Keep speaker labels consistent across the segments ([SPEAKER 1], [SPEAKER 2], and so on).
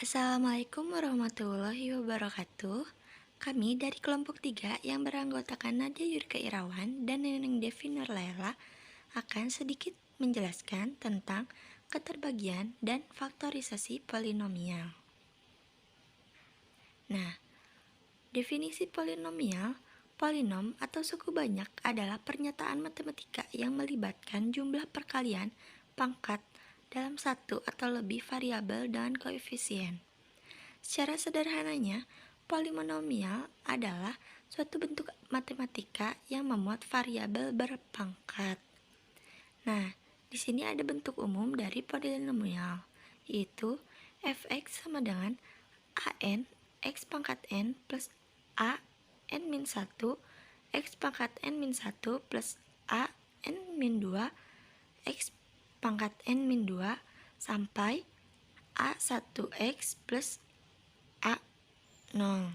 [SPEAKER 1] Assalamualaikum warahmatullahi wabarakatuh. Kami dari kelompok 3 yang beranggotakan Nadia Yurika Irawan dan Neneng Devi Nurlaila akan sedikit menjelaskan tentang keterbagian dan faktorisasi polinomial. Nah, definisi polinomial, polinom atau suku banyak adalah pernyataan matematika yang melibatkan jumlah perkalian pangkat dalam satu atau lebih variabel dengan koefisien. Secara sederhananya, polinomial adalah suatu bentuk matematika yang memuat variabel berpangkat. Nah, di sini ada bentuk umum dari polinomial, yaitu fx sama dengan an x pangkat n plus a n min 1 x pangkat n min 1 plus a n min 2 x pangkat n min 2 sampai a1x plus A0.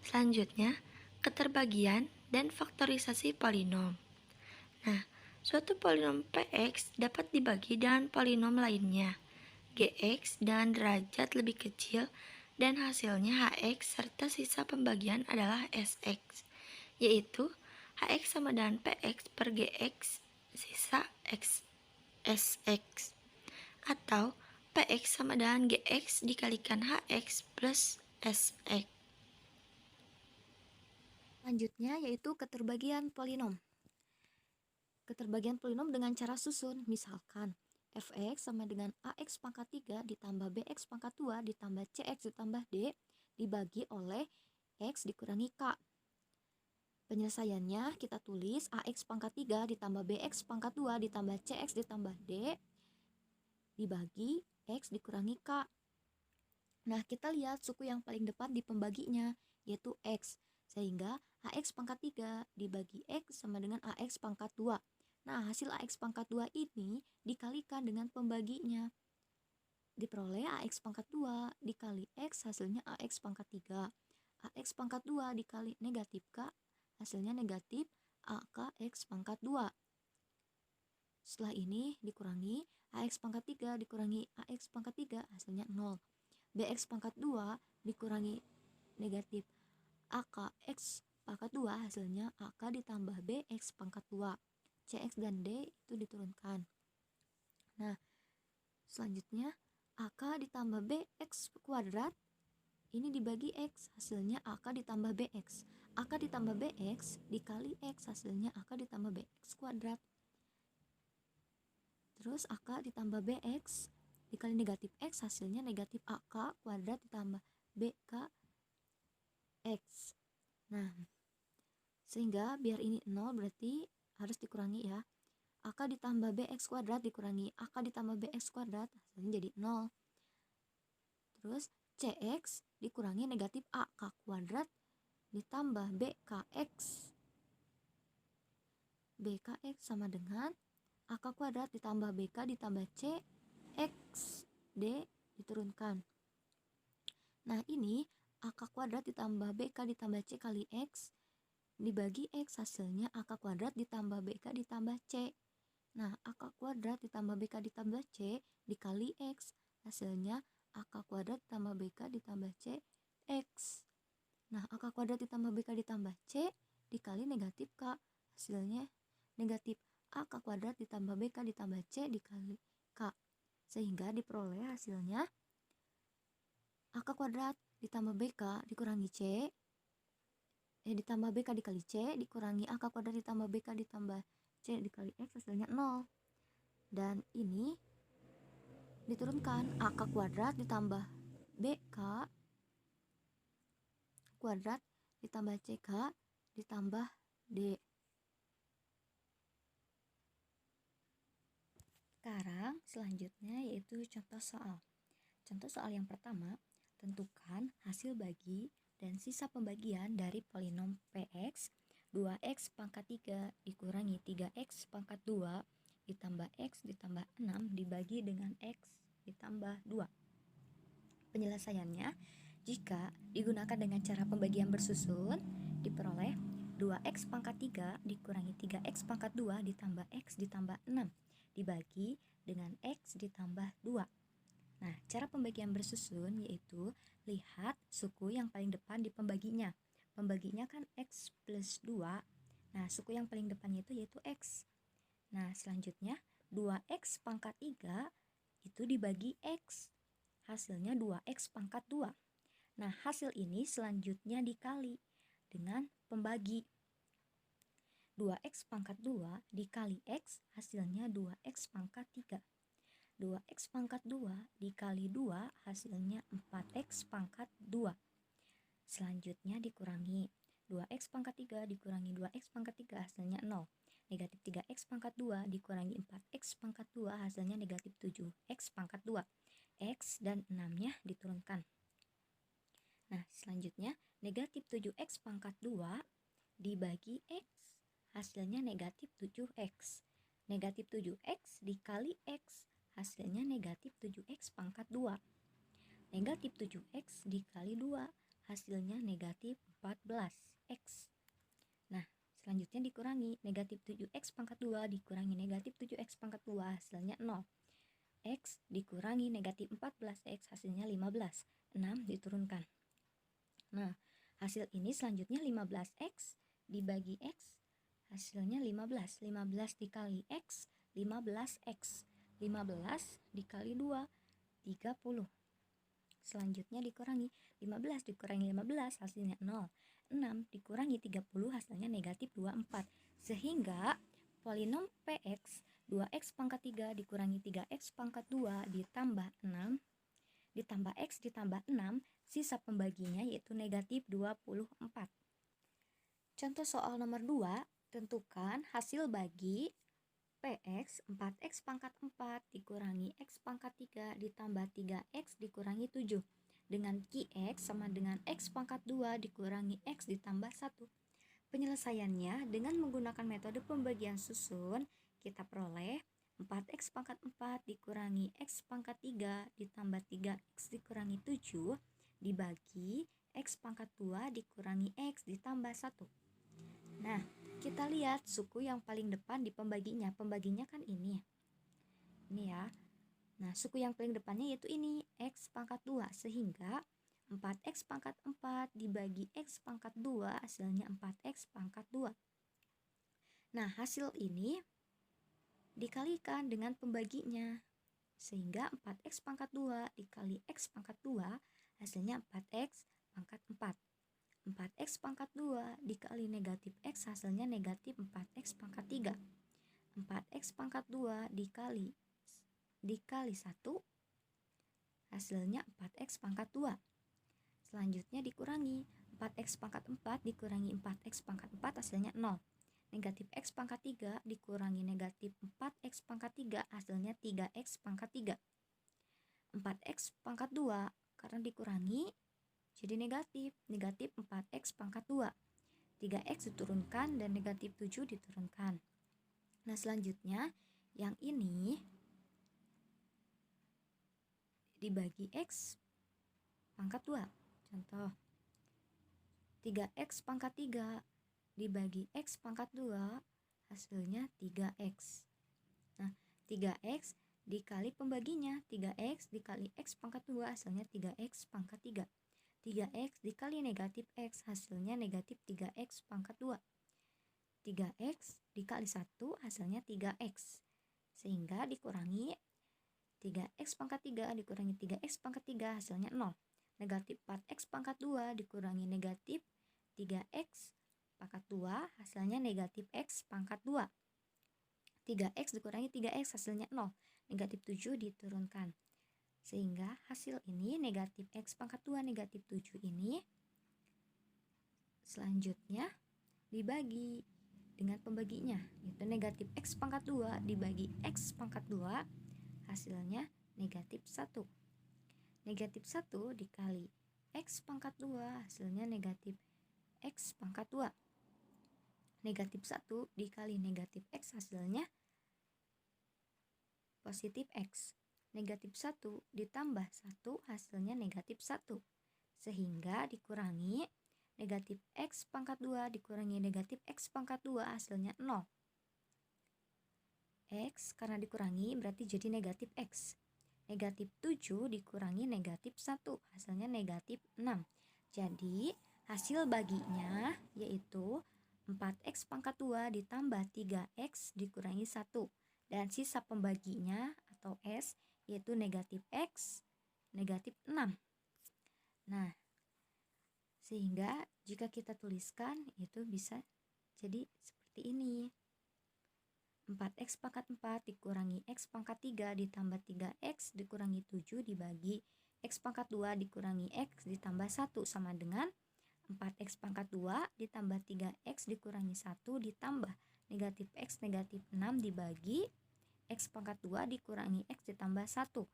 [SPEAKER 1] Selanjutnya, keterbagian dan faktorisasi polinom. Nah, suatu polinom Px dapat dibagi dengan polinom lainnya, Gx dengan derajat lebih kecil dan hasilnya Hx serta sisa pembagian adalah Sx, yaitu Hx sama dengan Px per Gx sisa X Sx, atau Px sama dengan Gx dikalikan Hx plus Sx.
[SPEAKER 2] Selanjutnya yaitu keterbagian polinom. Keterbagian polinom dengan cara susun, misalkan fx sama dengan ax pangkat 3 ditambah bx pangkat 2 ditambah cx ditambah d dibagi oleh x dikurangi k. Penyelesaiannya kita tulis ax pangkat 3 ditambah bx pangkat 2 ditambah cx ditambah d dibagi x dikurangi k. Nah, kita lihat suku yang paling depan di pembaginya, yaitu x. Sehingga ax pangkat 3 dibagi x sama dengan ax pangkat 2. Nah, hasil ax pangkat 2 ini dikalikan dengan pembaginya. Diperoleh ax pangkat 2 dikali x hasilnya ax pangkat 3. Ax pangkat 2 dikali negatif k hasilnya negatif ak x pangkat 2. Setelah ini dikurangi ax pangkat 3 dikurangi ax pangkat 3 hasilnya 0. Bx pangkat 2 dikurangi negatif AK X pangkat 2 hasilnya AK ditambah BX pangkat 2. CX dan D itu diturunkan. Nah, selanjutnya AK ditambah BX kuadrat ini dibagi X hasilnya AK ditambah BX. AK ditambah BX dikali X hasilnya AK ditambah BX kuadrat. Terus AK ditambah BX dikali negatif X hasilnya negatif AK kuadrat ditambah BK X. Nah, sehingga biar ini 0 berarti harus dikurangi ya. AK ditambah BX kuadrat dikurangi AK ditambah BX kuadrat hasilnya jadi 0. Terus CX dikurangi negatif AK kuadrat ditambah BKX. BKX sama dengan AK kuadrat ditambah BK ditambah CX. D diturunkan. Nah, ini AK kuadrat ditambah BK ditambah C kali X dibagi X hasilnya AK kuadrat ditambah BK ditambah C. Nah, AK kuadrat ditambah BK ditambah C dikali X hasilnya AK kuadrat ditambah BK ditambah C X. Nah, AK kuadrat ditambah BK ditambah C dikali negatif K hasilnya negatif AK kuadrat ditambah BK ditambah C dikali K. Sehingga diperoleh hasilnya AK kuadrat ditambah BK dikurangi C ditambah BK dikali C dikurangi AK kuadrat ditambah BK ditambah C dikali X hasilnya 0. Dan ini diturunkan AK kuadrat ditambah BK kuadrat ditambah CK ditambah D. Sekarang selanjutnya yaitu contoh soal. Contoh soal yang pertama, tentukan hasil bagi dan sisa pembagian dari polinom Px 2x pangkat 3 dikurangi 3x pangkat 2 ditambah x ditambah 6 dibagi dengan x ditambah 2. Penyelesaiannya, jika digunakan dengan cara pembagian bersusun, diperoleh 2x pangkat 3 dikurangi 3x pangkat 2 ditambah x ditambah 6 dibagi dengan X ditambah 2. Nah, cara pembagian bersusun yaitu lihat suku yang paling depan di pembaginya. Pembaginya kan X plus 2. Nah, suku yang paling depannya itu yaitu X. Nah, selanjutnya 2X pangkat 3 itu dibagi X. Hasilnya 2X pangkat 2. Nah, hasil ini selanjutnya dikali dengan pembagi. 2X pangkat 2 dikali X hasilnya 2X pangkat 3. 2X pangkat 2 dikali 2 hasilnya 4X pangkat 2. Selanjutnya dikurangi. 2X pangkat 3 dikurangi 2X pangkat 3 hasilnya 0. Negatif 3X pangkat 2 dikurangi 4X pangkat 2 hasilnya negatif 7X pangkat 2. X dan 6-nya diturunkan. Nah, selanjutnya negatif 7X pangkat 2 dibagi X hasilnya negatif 7X. Negatif 7X dikali X hasilnya negatif 7X pangkat 2. Negatif 7X dikali 2 hasilnya negatif 14X. Nah, selanjutnya dikurangi. Negatif 7X pangkat 2 dikurangi negatif 7X pangkat 2 hasilnya 0. X dikurangi negatif 14X hasilnya 15. 6 diturunkan. Nah, hasil ini selanjutnya 15X dibagi X hasilnya 15. 15 dikali X 15X. 15 dikali 2 30. Selanjutnya dikurangi. 15 dikurangi 15 hasilnya 0. 6 dikurangi 30 hasilnya negatif 24. Sehingga polinom Px 2x pangkat 3 dikurangi 3x pangkat 2 ditambah 6 ditambah x ditambah 6, sisa pembaginya yaitu negatif 24. Contoh soal nomor 2, tentukan hasil bagi Px 4x pangkat 4 dikurangi x pangkat 3 ditambah 3x dikurangi 7 dengan Qx sama dengan x pangkat 2 dikurangi x ditambah 1. Penyelesaiannya dengan menggunakan metode pembagian susun kita peroleh 4x pangkat 4 dikurangi x pangkat 3 ditambah 3x dikurangi 7 dibagi x pangkat 2 dikurangi x ditambah 1. Nah, kita lihat suku yang paling depan di pembaginya. Pembaginya kan ini. Ini ya. Nah, suku yang paling depannya yaitu ini, x pangkat 2. Sehingga 4x pangkat 4 dibagi x pangkat 2 hasilnya 4x pangkat 2. Nah, hasil ini dikalikan dengan pembaginya. Sehingga 4x pangkat 2 dikali x pangkat 2 hasilnya 4x pangkat 4. 4x pangkat 2 dikali negatif x hasilnya negatif 4x pangkat 3. 4x pangkat 2 dikali 1 hasilnya 4x pangkat 2. Selanjutnya dikurangi. 4x pangkat 4 dikurangi 4x pangkat 4 hasilnya 0. Negatif x pangkat 3 dikurangi negatif 4x pangkat 3 hasilnya 3x pangkat 3. 4x pangkat 2 karena dikurangi jadi negatif 4x pangkat 2. 3x diturunkan dan negatif 7 diturunkan. Nah, selanjutnya yang ini dibagi x pangkat 2. Contoh 3x pangkat 3 dibagi x pangkat 2 hasilnya 3x. Nah, 3x dikali pembaginya 3x dikali x pangkat 2 hasilnya 3x pangkat 3. 3x dikali negatif x hasilnya negatif 3x pangkat 2. 3x dikali 1 hasilnya 3x. Sehingga dikurangi 3x pangkat 3 dikurangi 3x pangkat 3 hasilnya 0. Negatif 4x pangkat 2 dikurangi negatif 3x pangkat 2 hasilnya negatif x pangkat 2. 3x dikurangi 3x hasilnya 0. Negatif 7 diturunkan. Sehingga hasil ini negatif x pangkat 2 negatif 7 ini selanjutnya dibagi dengan pembaginya, yaitu negatif x pangkat 2 dibagi x pangkat 2 hasilnya negatif 1. Negatif 1 dikali x pangkat 2 hasilnya negatif x pangkat 2. Negatif 1 dikali negatif x hasilnya positif x. Negatif 1 ditambah 1 hasilnya negatif 1. Sehingga dikurangi negatif x pangkat 2 dikurangi negatif x pangkat 2 hasilnya 0. X karena dikurangi berarti jadi negatif X. Negatif 7 dikurangi negatif 1, hasilnya negatif 6. Jadi hasil baginya yaitu 4X pangkat 2 ditambah 3X dikurangi 1. Dan sisa pembaginya atau S yaitu negatif X, negatif 6. Nah, sehingga jika kita tuliskan itu bisa jadi seperti ini. 4X pangkat 4 dikurangi X pangkat 3 ditambah 3X dikurangi 7 dibagi X pangkat 2 dikurangi X ditambah 1 sama dengan 4X pangkat 2 ditambah 3X dikurangi 1 ditambah negatif X negatif 6 dibagi X pangkat 2 dikurangi X ditambah 1.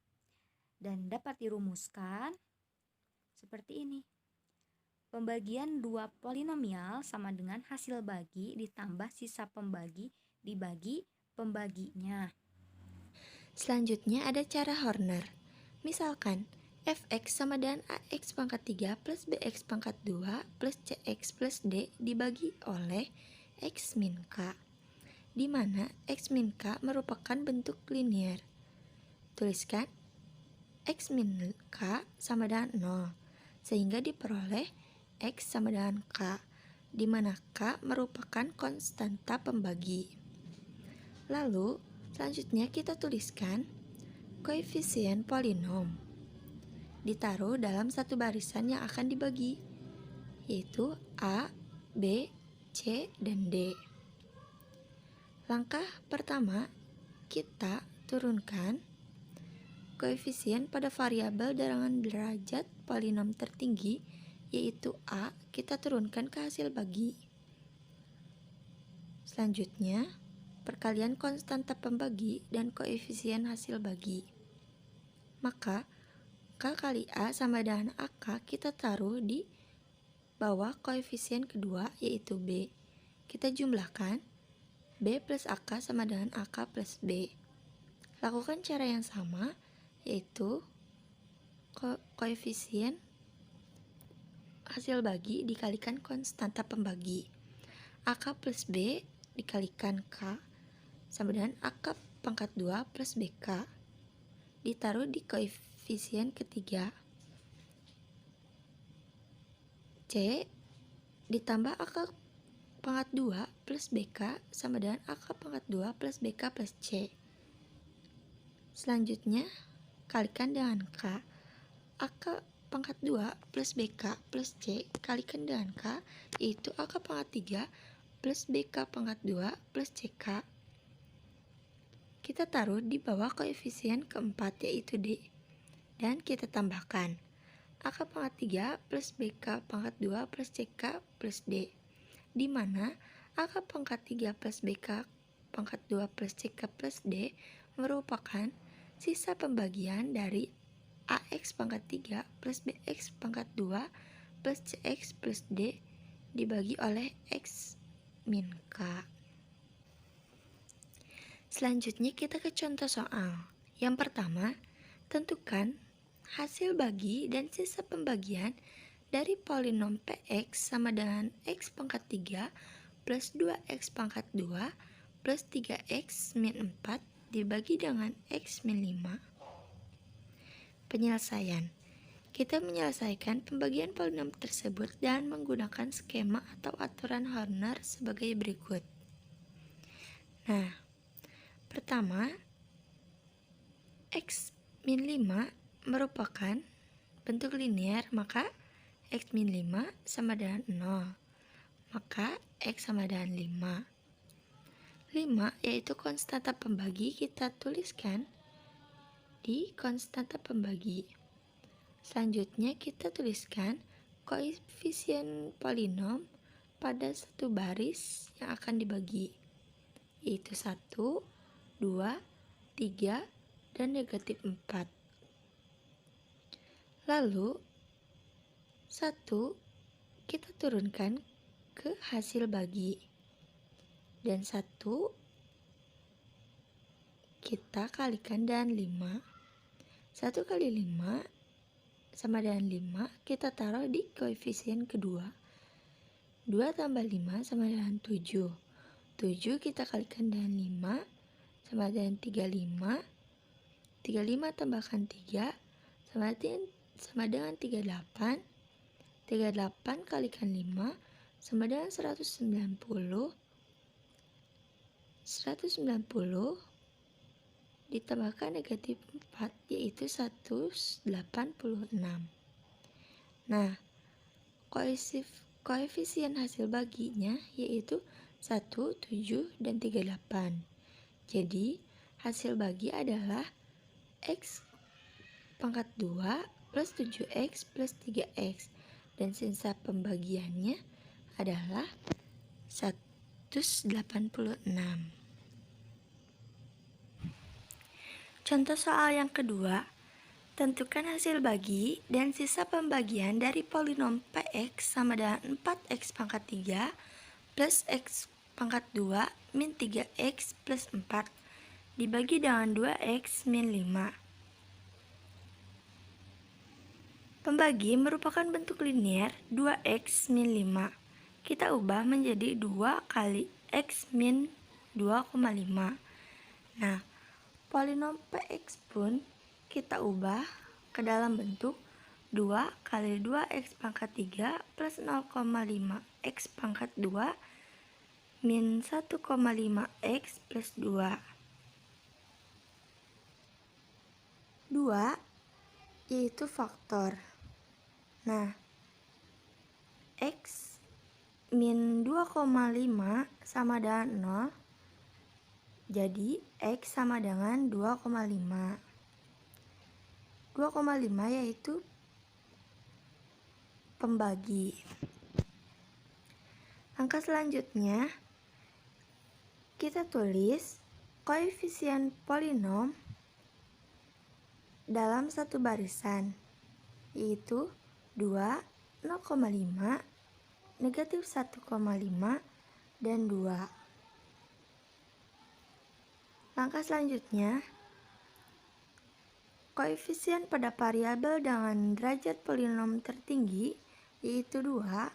[SPEAKER 2] Dan dapat dirumuskan seperti ini. Pembagian dua polinomial sama dengan hasil bagi ditambah sisa pembagi dibagi pembaginya.
[SPEAKER 1] Selanjutnya ada cara Horner. Misalkan, fx sama dengan ax pangkat 3 plus bx pangkat 2 plus cx plus d dibagi oleh x min k, di mana x min k merupakan bentuk linier. Tuliskan x min k sama dengan 0, sehingga diperoleh x sama dengan k, di mana k merupakan konstanta pembagi. Lalu, selanjutnya kita tuliskan koefisien polinom. Ditaruh dalam satu barisan yang akan dibagi, yaitu A, B, C, dan D. Langkah pertama, kita turunkan koefisien pada variabel dengan derajat polinom tertinggi, yaitu A, kita turunkan ke hasil bagi. Selanjutnya, perkalian konstanta pembagi dan koefisien hasil bagi. Maka, K kali A sama dengan AK kita taruh di bawah koefisien kedua, yaitu B. Kita jumlahkan B plus AK sama dengan AK plus B. Lakukan cara yang sama, yaitu koefisien hasil bagi dikalikan konstanta pembagi. AK plus B dikalikan K sama dengan AK pangkat 2 plus BK. Ditaruh di koefisien ketiga. C ditambah AK pangkat 2 plus BK sama dengan AK pangkat 2 plus BK plus C. Selanjutnya, kalikan dengan K. AK pangkat 2 plus BK plus C kalikan dengan K, yaitu AK pangkat 3 plus BK pangkat 2 plus CK. Kita taruh di bawah koefisien keempat, yaitu D. Dan kita tambahkan AK pangkat 3 plus BK pangkat 2 plus CK plus D, di mana AK pangkat 3 plus BK pangkat 2 plus CK plus D merupakan sisa pembagian dari AX pangkat 3 plus BX pangkat 2 plus CX plus D dibagi oleh X min K. Selanjutnya kita ke contoh soal. Yang pertama, tentukan hasil bagi dan sisa pembagian dari polinom Px sama dengan X pangkat 3 plus 2X pangkat 2 plus 3X min 4 dibagi dengan X min 5. Penyelesaian. Kita menyelesaikan pembagian polinom tersebut dan menggunakan skema atau aturan Horner sebagai berikut. Nah, pertama, X min 5 merupakan bentuk linier, maka X min 5 sama dengan 0. Maka X sama dengan 5. 5 yaitu konstanta pembagi, kita tuliskan di konstanta pembagi. Selanjutnya kita tuliskan koefisien polinom pada satu baris yang akan dibagi, yaitu 1, 2, 3, dan negatif 4. Lalu 1 kita turunkan ke hasil bagi, dan 1 kita kalikan dengan 5. 1 kali 5 sama dengan 5, kita taruh di koefisien kedua. 2 tambah 5 sama dengan 7. 7 kita kalikan dengan 5 sama dengan 35. 35 tambahkan 3 sama dengan 38. 38 kalikan 5 sama dengan 190. 190 ditambahkan negatif 4 yaitu 186. Nah, koefisien hasil baginya yaitu 1, 7, dan 38. Jadi, hasil bagi adalah X pangkat 2 plus 7X plus 3X. Dan sisa pembagiannya adalah 186. Contoh soal yang kedua, tentukan hasil bagi dan sisa pembagian dari polinom Px sama dengan 4x pangkat 3 plus x pangkat 2 min 3x plus 4 dibagi dengan 2x min 5. Pembagi merupakan bentuk linier 2x min 5. Kita ubah menjadi 2 kali x min 2,5. Nah, polinom Px pun kita ubah ke dalam bentuk 2 kali 2x pangkat 3 plus 0,5 x pangkat 2 min 1,5x plus 2. 2 yaitu faktor. Nah, x min 2,5 sama dengan 0. Jadi, X sama dengan 2,5. 2,5 yaitu pembagi. Angka selanjutnya, kita tulis koefisien polinom dalam satu barisan, yaitu 2, 0,5, negatif 1,5, dan 2. Langkah selanjutnya, koefisien pada variabel dengan derajat polinom tertinggi, yaitu 2,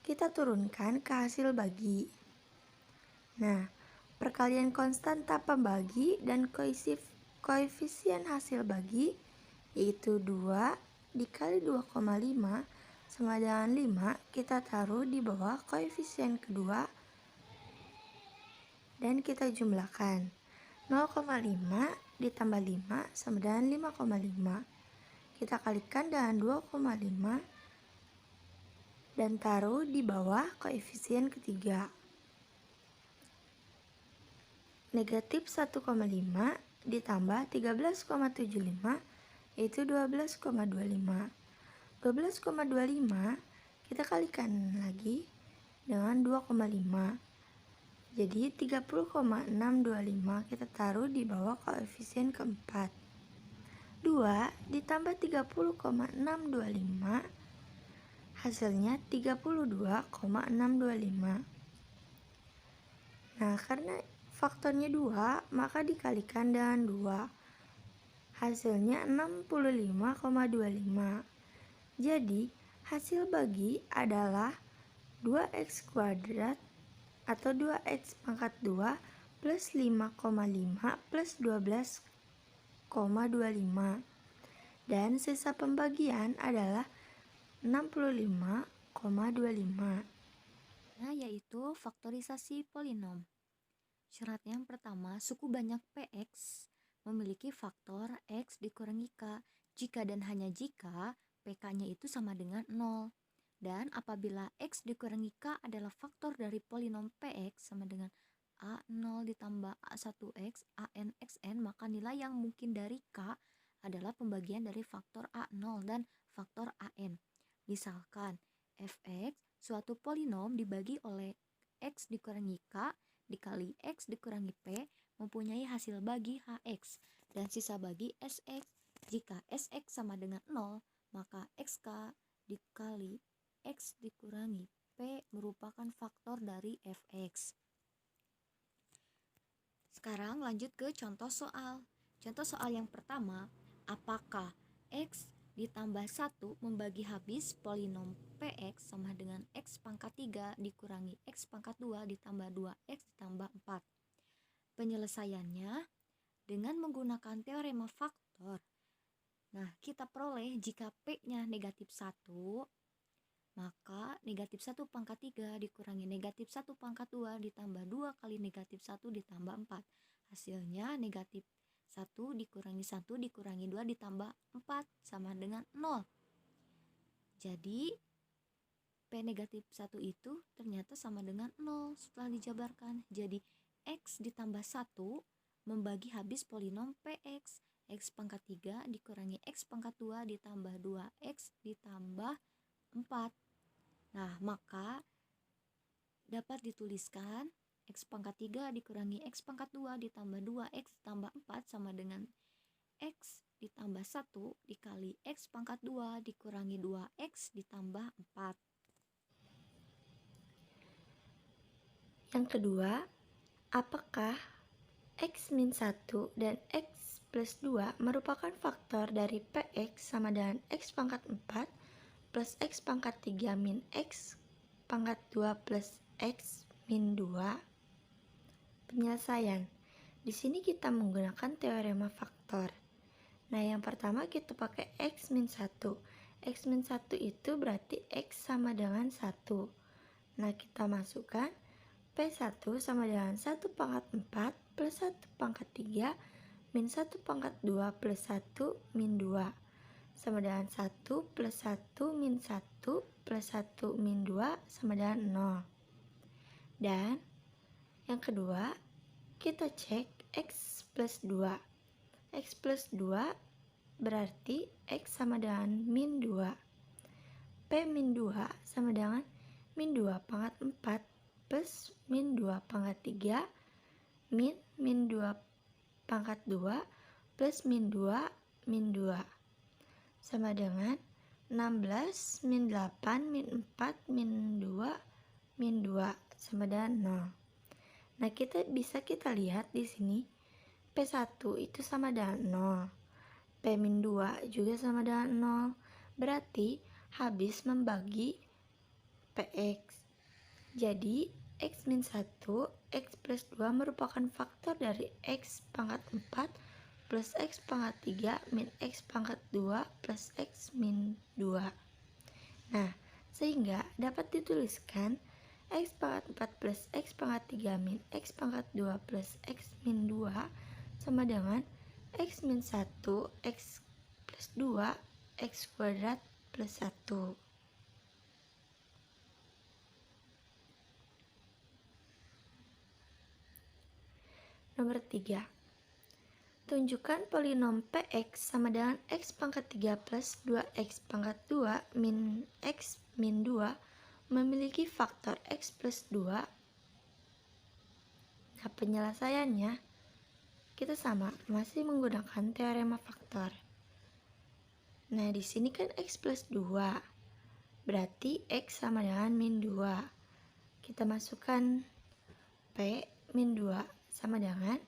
[SPEAKER 1] kita turunkan ke hasil bagi. Nah, perkalian konstanta pembagi dan koefisien hasil bagi, yaitu 2 dikali 2,5 sama dengan 5, kita taruh di bawah koefisien kedua dan kita jumlahkan. 0,5 ditambah 5 sama dengan 5,5. Kita kalikan dengan 2,5 dan taruh di bawah koefisien ketiga. Negatif 1,5 ditambah 13,75 yaitu 12,25. 12,25 kita kalikan lagi dengan 2,5. Jadi 30,625 kita taruh di bawah koefisien keempat. 2 ditambah 30,625 hasilnya 32,625. Nah, karena faktornya 2, maka dikalikan dengan 2. Hasilnya 65,25. Jadi, hasil bagi adalah 2x kuadrat atau 2x pangkat 2 plus 5,5 plus 12,25. Dan sisa pembagian adalah 65,25.
[SPEAKER 2] Nah, yaitu faktorisasi polinom. Syarat yang pertama, suku banyak Px memiliki faktor X dikurangi K jika dan hanya jika PK-nya itu sama dengan 0. Dan apabila X dikurangi K adalah faktor dari polinom Px sama dengan A0 ditambah A1X, ANXN, maka nilai yang mungkin dari K adalah pembagian dari faktor A0 dan faktor AN. Misalkan, Fx suatu polinom dibagi oleh X dikurangi K dikali X dikurangi P mempunyai hasil bagi Hx dan sisa bagi Sx. Jika Sx sama dengan 0, maka Xk dikali X dikurangi P merupakan faktor dari Fx. Sekarang lanjut ke contoh soal. Contoh soal yang pertama, apakah X ditambah 1 membagi habis polinom Px sama dengan X pangkat 3 dikurangi X pangkat 2 ditambah 2X ditambah 4. Penyelesaiannya dengan menggunakan teorema faktor. Nah, kita peroleh jika P-nya negatif 1, maka negatif 1 pangkat 3 dikurangi negatif 1 pangkat 2 ditambah 2 kali negatif 1 ditambah 4. Hasilnya negatif 1 dikurangi 1 dikurangi 2 ditambah 4 sama dengan 0. Jadi P negatif 1 itu ternyata sama dengan 0 setelah dijabarkan. Jadi X ditambah 1 membagi habis polinom Px. X pangkat 3 dikurangi X pangkat 2 ditambah 2X ditambah 4. Nah, maka dapat dituliskan X pangkat 3 dikurangi X pangkat 2 ditambah 2X ditambah 4 sama dengan X ditambah 1 dikali X pangkat 2 dikurangi 2X ditambah 4.
[SPEAKER 1] Yang kedua, apakah X min 1 dan X plus 2 merupakan faktor dari Px sama dengan X pangkat 4 plus X pangkat 3 min X pangkat 2 plus X min 2? Penyelesaian. Di sini kita menggunakan teorema faktor. Nah, yang pertama kita pakai X min 1. X min 1 itu berarti X sama dengan 1. Nah, kita masukkan P1 sama dengan 1 pangkat 4 plus 1 pangkat 3 min 1 pangkat 2 plus 1 min 2 sama dengan 1 plus 1 min 1 plus 1 min 2 sama dengan 0. Dan yang kedua, kita cek X plus 2. X plus 2 berarti X sama dengan min 2. P min 2 sama dengan min 2 pangkat 4 plus min 2 pangkat 3 min 2 pangkat 2 plus min 2 min 2 sama dengan 16 min 8 min 4 min 2 min 2 sama dengan 0. Nah, kita lihat di sini P1 itu sama dengan 0. P min 2 juga sama dengan 0. Berarti habis membagi Px. Jadi X min 1, X plus 2 merupakan faktor dari X pangkat 4 plus X pangkat 3 min X pangkat 2 plus X min 2. Nah, sehingga dapat dituliskan X pangkat 4 plus X pangkat 3 min X pangkat 2 plus X min 2 sama dengan X min 1, X plus 2, X kuadrat plus 1. Nomor 3. Tunjukkan polinom Px sama dengan X pangkat 3 plus 2X pangkat 2 min X min 2 memiliki faktor X plus 2. Nah, penyelesaiannya kita masih menggunakan teorema faktor. Nah, di sini kan X plus 2. Berarti X sama dengan min 2. Kita masukkan P min 2 sama dengan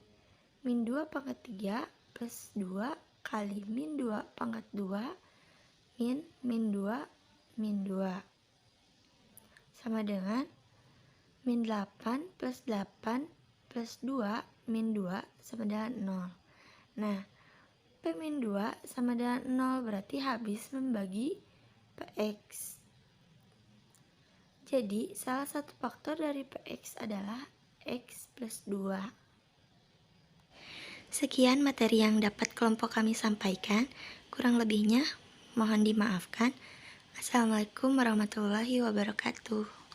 [SPEAKER 1] min 2 pangkat 3 plus 2 kali min 2 pangkat 2 min 2 min 2 sama dengan min 8 plus 8 plus 2 min 2 sama dengan 0. Nah, P min 2 sama dengan 0 berarti habis membagi Px. Jadi, salah satu faktor dari Px adalah X plus 2. Sekian materi yang dapat kelompok kami sampaikan. Kurang lebihnya mohon dimaafkan. Assalamualaikum warahmatullahi wabarakatuh.